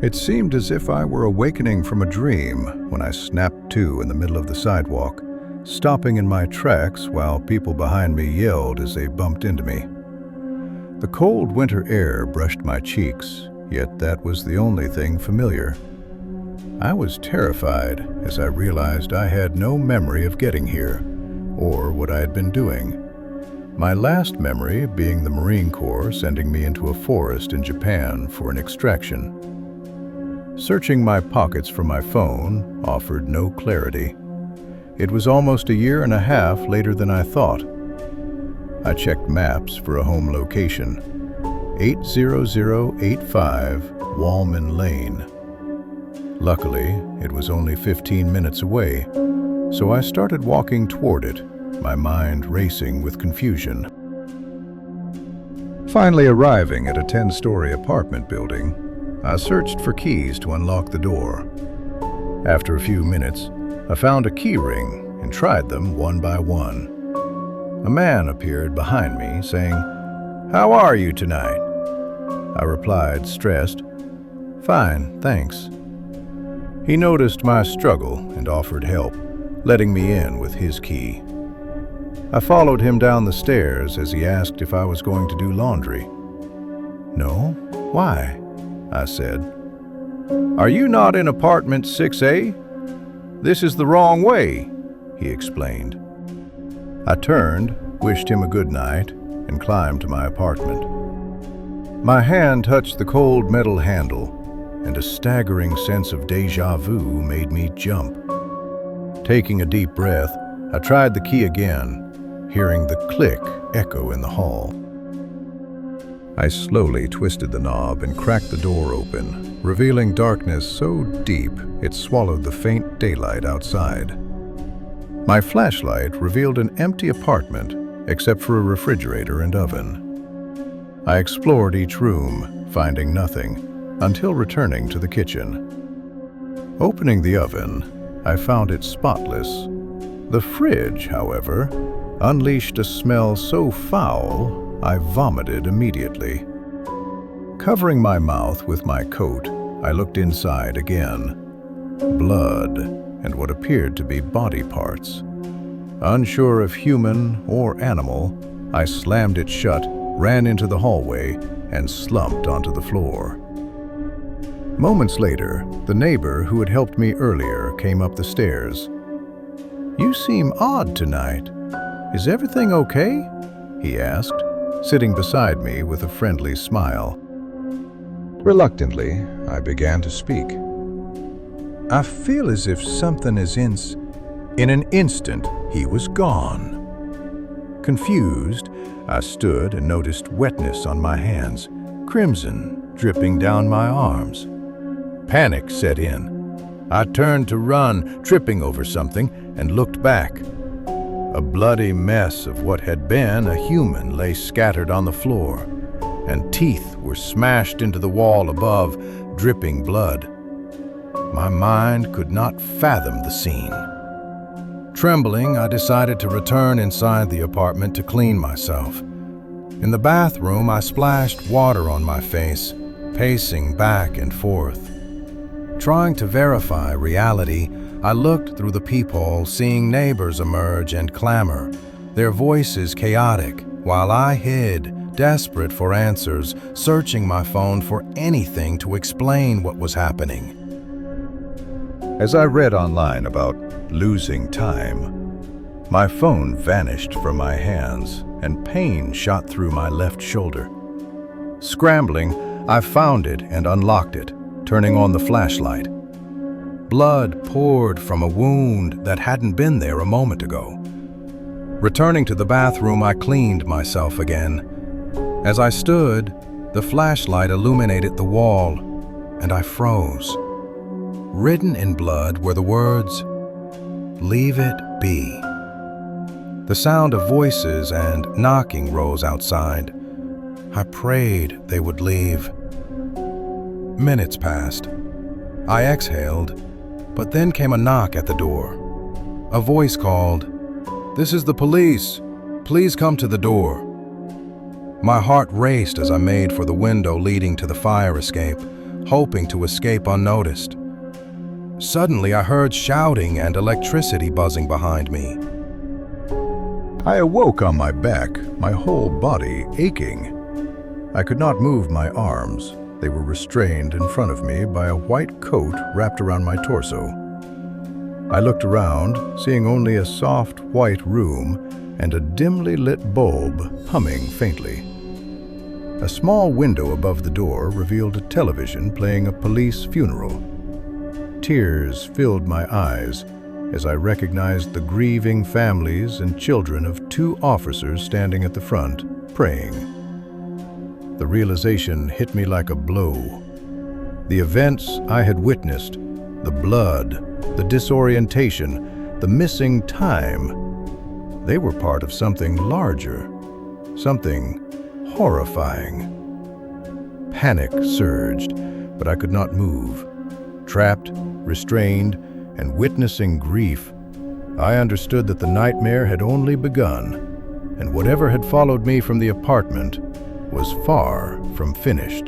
It seemed as if I were awakening from a dream when I snapped to in the middle of the sidewalk, stopping in my tracks while people behind me yelled as they bumped into me. The cold winter air brushed my cheeks, yet that was the only thing familiar. I was terrified as I realized I had no memory of getting here, or what I had been doing. My last memory being the Marine Corps sending me into a forest in Japan for an extraction. Searching my pockets for my phone offered no clarity. It was almost a year and a half later than I thought. I checked maps for a home location, 80085 Wallman Lane. Luckily, it was only 15 minutes away, so I started walking toward it, my mind racing with confusion. Finally arriving at a 10-story apartment building, I searched for keys to unlock the door. After a few minutes, I found a key ring and tried them one by one. A man appeared behind me saying, "How are you tonight?" I replied, stressed, "Fine, thanks." He noticed my struggle and offered help, letting me in with his key. I followed him down the stairs as he asked if I was going to do laundry. "No, why?" I said. "Are you not in apartment 6A? This is the wrong way," he explained. I turned, wished him a good night, and climbed to my apartment. My hand touched the cold metal handle, and a staggering sense of déjà vu made me jump. Taking a deep breath, I tried the key again, hearing the click echo in the hall. I slowly twisted the knob and cracked the door open, revealing darkness so deep it swallowed the faint daylight outside. My flashlight revealed an empty apartment, except for a refrigerator and oven. I explored each room, finding nothing, until returning to the kitchen. Opening the oven, I found it spotless. The fridge, however, unleashed a smell so foul I vomited immediately. Covering my mouth with my coat, I looked inside again. Blood and what appeared to be body parts. Unsure if human or animal, I slammed it shut, ran into the hallway, and slumped onto the floor. Moments later, the neighbor who had helped me earlier came up the stairs. "You seem odd tonight. Is everything okay?" he asked, sitting beside me with a friendly smile. Reluctantly, I began to speak. "I feel as if something is In an instant, he was gone. Confused, I stood and noticed wetness on my hands, crimson dripping down my arms. Panic set in. I turned to run, tripping over something, and looked back. A bloody mess of what had been a human lay scattered on the floor, and teeth were smashed into the wall above, dripping blood. My mind could not fathom the scene. Trembling, I decided to return inside the apartment to clean myself. In the bathroom, I splashed water on my face, pacing back and forth. Trying to verify reality, I looked through the peephole, seeing neighbors emerge and clamor, their voices chaotic, while I hid, desperate for answers, searching my phone for anything to explain what was happening. As I read online about losing time, my phone vanished from my hands and pain shot through my left shoulder. Scrambling, I found it and unlocked it, turning on the flashlight. Blood poured from a wound that hadn't been there a moment ago. Returning to the bathroom, I cleaned myself again. As I stood, the flashlight illuminated the wall, and I froze. Written in blood were the words, "Leave it be." The sound of voices and knocking rose outside. I prayed they would leave. Minutes passed. I exhaled, but then came a knock at the door. A voice called, "This is the police. Please come to the door." My heart raced as I made for the window leading to the fire escape, hoping to escape unnoticed. Suddenly, I heard shouting and electricity buzzing behind me. I awoke on my back, my whole body aching. I could not move my arms. They were restrained in front of me by a white coat wrapped around my torso. I looked around, seeing only a soft white room and a dimly lit bulb humming faintly. A small window above the door revealed a television playing a police funeral. Tears filled my eyes as I recognized the grieving families and children of 2 officers standing at the front, praying. The realization hit me like a blow. The events I had witnessed, the blood, the disorientation, the missing time, they were part of something larger, something horrifying. Panic surged, but I could not move. Trapped, restrained, and witnessing grief, I understood that the nightmare had only begun, and whatever had followed me from the apartment was far from finished.